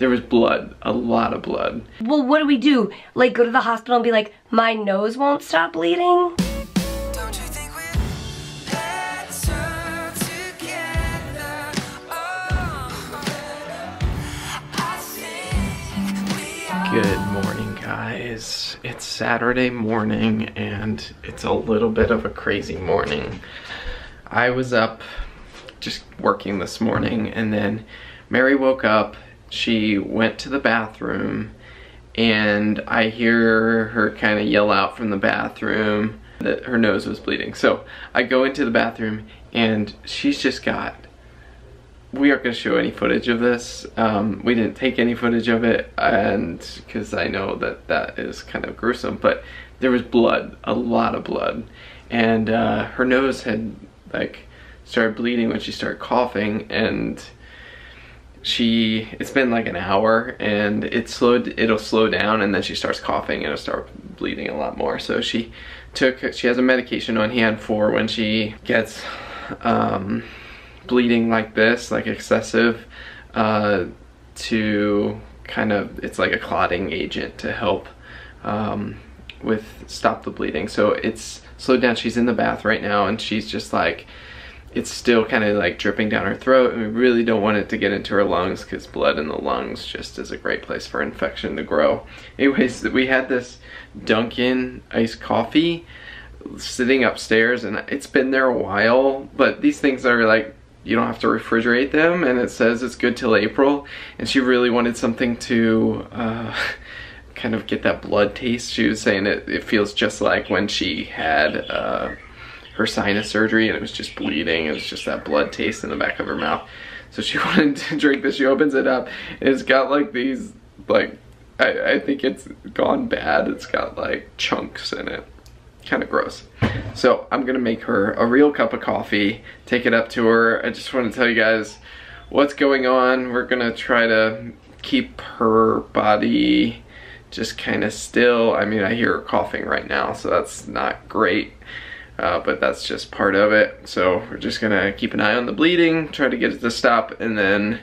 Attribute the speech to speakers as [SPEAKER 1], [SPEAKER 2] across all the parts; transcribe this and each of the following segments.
[SPEAKER 1] There was blood, a lot of blood.
[SPEAKER 2] Well, what do we do? Like, go to the hospital and be like, my nose won't stop bleeding?
[SPEAKER 1] Good morning, guys. It's Saturday morning and it's a little bit of a crazy morning. I was up just working this morning and then Mary woke up, she went to the bathroom and I hear her kind of yell out from the bathroom that her nose was bleeding. So I go into the bathroom and she's just got, we aren't going to show any footage of this. We didn't take any footage of it, and because I know that that is kind of gruesome, but there was blood, a lot of blood, and her nose had like started bleeding when she started coughing, and it's been like an hour and it'll slow down, and then she starts coughing and it'll start bleeding a lot more. So she has a medication on hand for when she gets bleeding like this, like excessive, to kind of, it's like a clotting agent to help stop the bleeding. So it's slowed down. She's in the bath right now and she's just like, it's still kind of like dripping down her throat, and we really don't want it to get into her lungs because blood in the lungs just is a great place for infection to grow. Anyways, we had this Dunkin' iced coffee sitting upstairs and it's been there a while, but these things are like, you don't have to refrigerate them, and it says it's good till April, and she really wanted something to kind of get that blood taste. She was saying it feels just like when she had her sinus surgery and it was just bleeding. It was just that blood taste in the back of her mouth. So she wanted to drink this. She opens it up and it's got like these, like, I think it's gone bad. It's got like chunks in it. Kind of gross. So I'm gonna make her a real cup of coffee, take it up to her. I just want to tell you guys what's going on. We're gonna try to keep her body just kind of still. I mean, I hear her coughing right now, so that's not great, but that's just part of it. So we're just gonna keep an eye on the bleeding, try to get it to stop, and then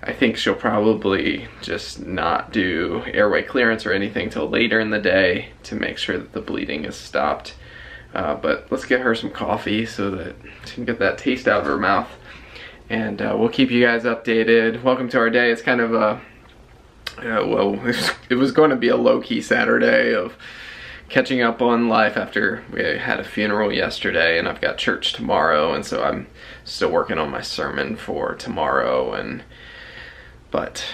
[SPEAKER 1] I think she'll probably just not do airway clearance or anything till later in the day to make sure that the bleeding is stopped. But let's get her some coffee so that she can get that taste out of her mouth. And we'll keep you guys updated. Welcome to our day. It's kind of a, well, it was going to be a low-key Saturday of catching up on life after we had a funeral yesterday, and I've got church tomorrow, and so I'm still working on my sermon for tomorrow, but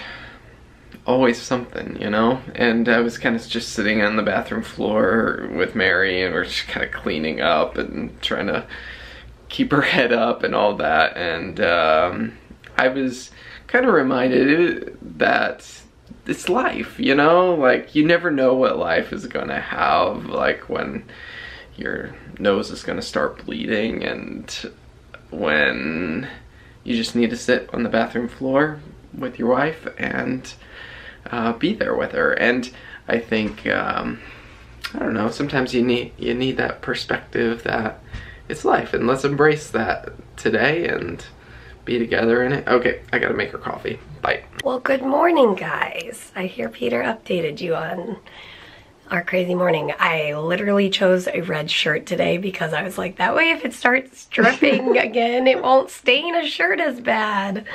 [SPEAKER 1] always something, you know? And I was kind of just sitting on the bathroom floor with Mary, and we're just kind of cleaning up and trying to keep her head up and all that. And I was kind of reminded that it's life, you know? Like, you never know what life is gonna have, like when your nose is gonna start bleeding and when you just need to sit on the bathroom floor with your wife and be there with her. And I think I don't know, sometimes you need that perspective that it's life, and let's embrace that today and be together in it. Okay, I gotta make her coffee. Bye.
[SPEAKER 2] Well, good morning, guys. I hear Peter updated you on our crazy morning. I literally chose a red shirt today because I was like, that way if it starts dripping again, it won't stain a shirt as bad.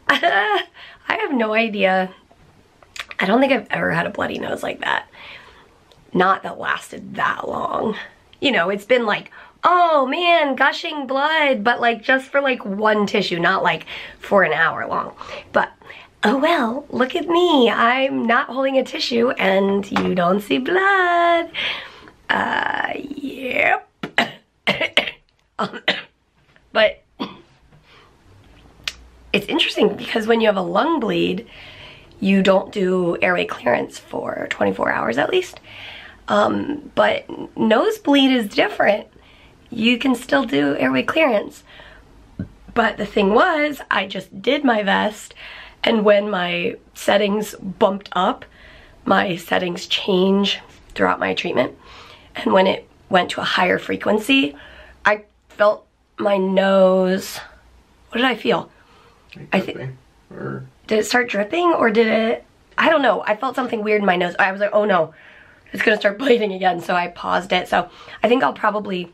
[SPEAKER 2] I have no idea. I don't think I've ever had a bloody nose like that. Not that lasted that long. You know, it's been like, oh man, gushing blood, but like just for like one tissue, not like for an hour long. But oh well, look at me. I'm not holding a tissue and you don't see blood. Yep. But it's interesting because when you have a lung bleed, you don't do airway clearance for 24 hours at least. But nosebleed is different. You can still do airway clearance. But the thing was, I just did my vest, and when my settings bumped up, my settings change throughout my treatment. And when it went to a higher frequency, I felt my nose, what did I feel?
[SPEAKER 1] Dripping, or
[SPEAKER 2] did it start dripping or did it, I don't know. I felt something weird in my nose. I was like, oh no, it's gonna start bleeding again. So I paused it. So I think I'll probably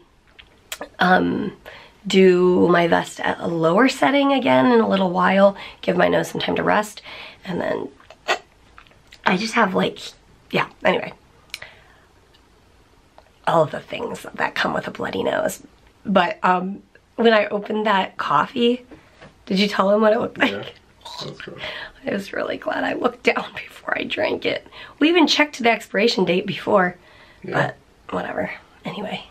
[SPEAKER 2] do my vest at a lower setting again in a little while, give my nose some time to rest, and then I just have like, yeah, anyway. All of the things that come with a bloody nose. But when I opened that coffee, did you tell him what it looked like?
[SPEAKER 1] Yeah, that's cool.
[SPEAKER 2] I was really glad I looked down before I drank it. We even checked the expiration date before, but whatever. Anyway,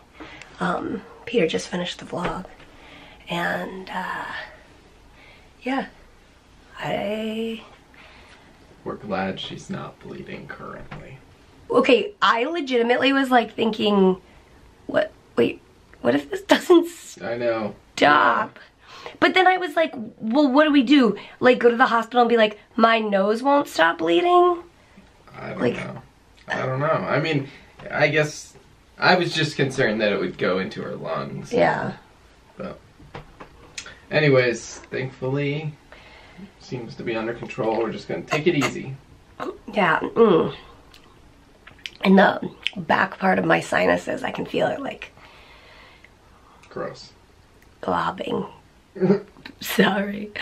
[SPEAKER 2] Peter just finished the vlog, and yeah,
[SPEAKER 1] we're glad she's not bleeding currently.
[SPEAKER 2] Okay, I legitimately was like thinking, what if this doesn't
[SPEAKER 1] I know.
[SPEAKER 2] stop? Yeah. But then I was like, well, what do we do? Like, go to the hospital and be like, my nose won't stop bleeding?
[SPEAKER 1] I don't know. I don't know. I mean, I guess I was just concerned that it would go into her lungs.
[SPEAKER 2] Yeah.
[SPEAKER 1] But anyways, thankfully, seems to be under control. We're just going to take it easy.
[SPEAKER 2] Yeah. In the back part of my sinuses, I can feel it like
[SPEAKER 1] gross.
[SPEAKER 2] Globbing. Sorry.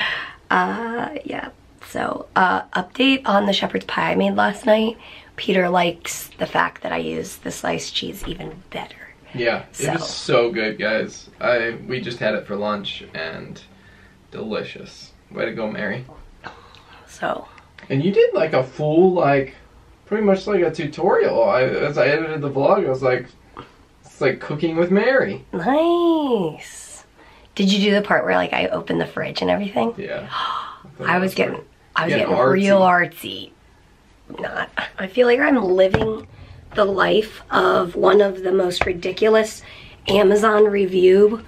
[SPEAKER 2] Yeah. So, update on the shepherd's pie I made last night. Peter likes the fact that I use the sliced cheese even better.
[SPEAKER 1] Yeah, it was so good, guys. We just had it for lunch and delicious. Way to go, Mary.
[SPEAKER 2] So.
[SPEAKER 1] And you did like a full, like, pretty much like a tutorial. As I edited the vlog, I was like, it's like cooking with Mary.
[SPEAKER 2] Nice. Did you do the part where like I opened the fridge and everything?
[SPEAKER 1] Yeah.
[SPEAKER 2] I was getting real artsy. Not. I feel like I'm living the life of one of the most ridiculous Amazon review.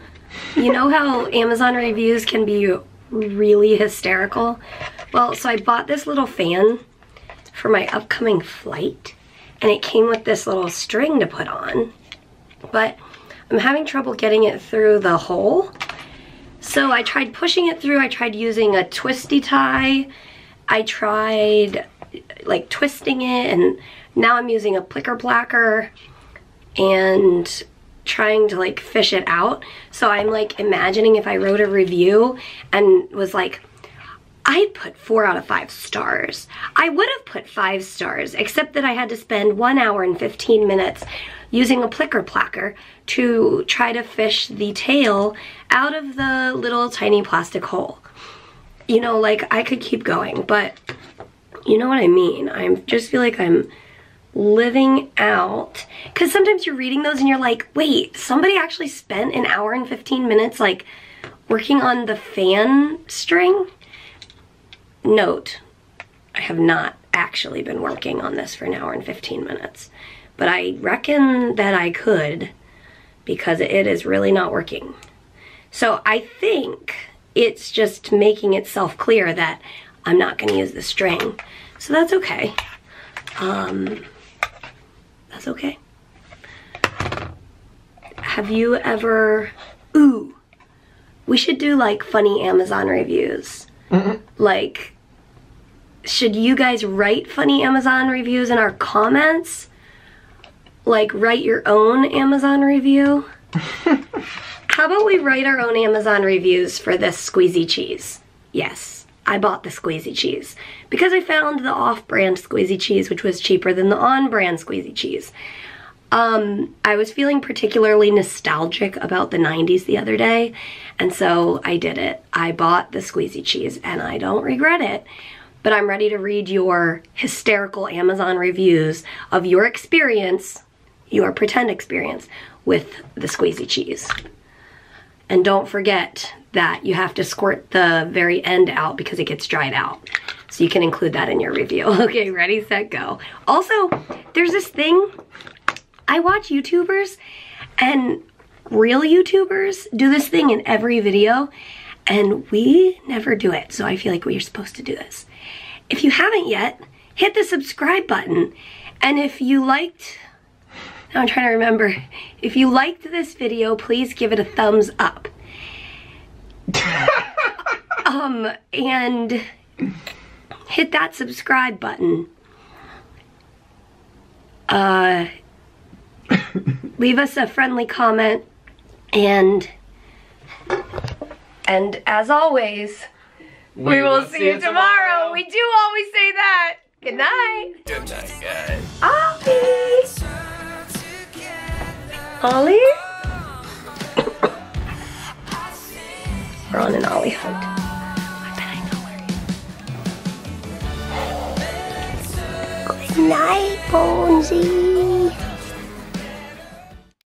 [SPEAKER 2] You know how Amazon reviews can be really hysterical? Well, so I bought this little fan for my upcoming flight, and it came with this little string to put on, but I'm having trouble getting it through the hole. So I tried pushing it through. I tried using a twisty tie. I tried like twisting it, and now I'm using a plicker placker and trying to like fish it out. So I'm like imagining if I wrote a review and was like, I'd put 4 out of 5 stars. I would have put 5 stars, except that I had to spend 1 hour and 15 minutes using a plicker placker to try to fish the tail out of the little tiny plastic hole. You know, like I could keep going, but you know what I mean? I just feel like I'm living out, because sometimes you're reading those and you're like, wait, somebody actually spent 1 hour and 15 minutes like working on the fan string? Note, I have not actually been working on this for 1 hour and 15 minutes, but I reckon that I could, because it is really not working. So I think it's just making itself clear that I'm not going to use the string. So that's okay. That's okay. Have you ever... Ooh, we should do like funny Amazon reviews. Like, should you guys write funny Amazon reviews in our comments? Like, write your own Amazon review? How about we write our own Amazon reviews for this squeezy cheese? Yes, I bought the squeezy cheese because I found the off-brand squeezy cheese, which was cheaper than the on-brand squeezy cheese. I was feeling particularly nostalgic about the 90s the other day, and so I did it. I bought the squeezy cheese, and I don't regret it, but I'm ready to read your hysterical Amazon reviews of your experience, your pretend experience, with the squeezy cheese. And don't forget that you have to squirt the very end out because it gets dried out. So you can include that in your review. Okay, ready, set, go. Also, there's this thing, I watch YouTubers, and real YouTubers do this thing in every video, and we never do it. So I feel like we're supposed to do this. If you haven't yet, hit the subscribe button. And if you liked, now I'm trying to remember, if you liked this video, please give it a thumbs up. And hit that subscribe button. Leave us a friendly comment, and as always, we will see you tomorrow. We do always say that. Good night.
[SPEAKER 1] Good night, guys.
[SPEAKER 2] Ollie? Ollie? We're on an Ollie hunt. I bet I know where he is. Good night, Bonesy.